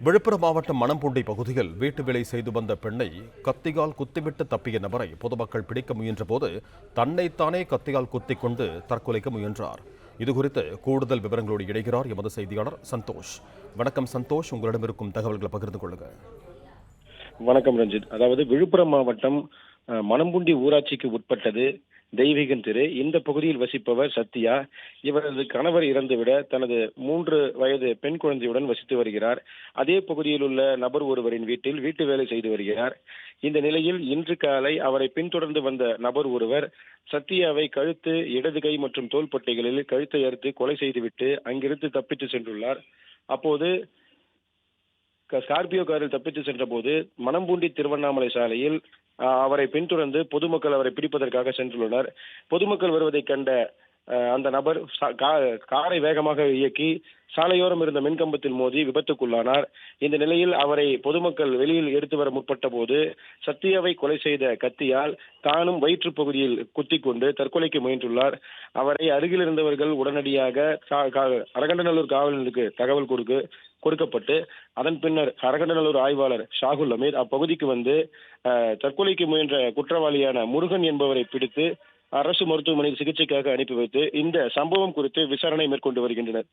விழுப்புரம் மாவட்டம் மணம்பூண்டி பகுதியில் வீட்டு வேலை செய்து வந்த பெண்ணை கத்தியால் குத்திவிட்டு தப்பிய நபரை பொதுமக்கள் பிடிக்க முயன்றபோது தன்னைத்தானே கத்தியால் குத்திக் கொண்டு தற்கொலைக்கு முயன்றார். இதுகுறித்து கூடுதல் விவரங்களோடு இணைகிறார் எமது செய்தியாளர் சந்தோஷ். வணக்கம் சந்தோஷ், உங்களிடம் இருக்கும் தகவல்களை பகிர்ந்து கொள்ளுங்க. வணக்கம் ரஞ்சித். அதாவது விழுப்புரம் மாவட்டம் மணம்புண்டி ஊராட்சிக்கு உட்பட்டது தெய்வீகன் தெரு. இந்த பகுதியில் வசிப்பவர் சத்யா. இவரது கணவர் இறந்துவிட தனது 3 வயது பெண் குழந்தையுடன் வசித்து வருகிறார். அதே பகுதியில் உள்ள நபர் ஒருவரின் வீட்டில் வீட்டு வேலை செய்து வருகிறார். இந்த நிலையில் இன்று காலை அவரை பின்தொடர்ந்து வந்த நபர் ஒருவர் சத்யாவை கழுத்து, இடது கை மற்றும் தோள்பட்டைகளில் கழுத்தை அறுத்து கொலை செய்துவிட்டு அங்கிருந்து தப்பித்து சென்றுள்ளார். அப்போது ஸ்கார்பியோ காரில் தப்பித்து சென்ற போது மணம்பூண்டி திருவண்ணாமலை சாலையில் அவரை பின்தொடர்ந்து பொதுமக்கள் அவரை பிடிப்பதற்காக சென்றுள்ளனர். பொதுமக்கள் வருவதைக் கண்ட அந்த நபர் காரை வேகமாக இயக்கி சாலையோரம் இருந்த மின்கம்பத்தில் மோதி விபத்துக்குள்ளானார். இந்த நிலையில் அவரை பொதுமக்கள் வெளியில் எடுத்து வர முற்பட்ட போது சத்யாவை கொலை செய்த கத்தியால் தானும் வயிற்று பகுதியில் குத்திக் கொண்டு தற்கொலைக்கு முயன்றுள்ளார். அவரை அருகில் இருந்தவர்கள் உடனடியாக அரகண்டநல்லூர் காவல் நிலையத்துக்கு தகவல் கொடுக்கப்பட்டு அதன் பின்னர் அரகண்டநல்லூர் ஆய்வாளர் ஷாகுல் அமீர் அப்பகுதிக்கு வந்து தற்கொலைக்கு முயன்ற குற்றவாளியான முருகன் என்பவரை பிடித்து அரசு மருத்துவமனையில் சிகிச்சைக்காக அனுப்பி வைத்து இந்த சம்பவம் குறித்து விசாரணை மேற்கொண்டு வருகின்றனர்.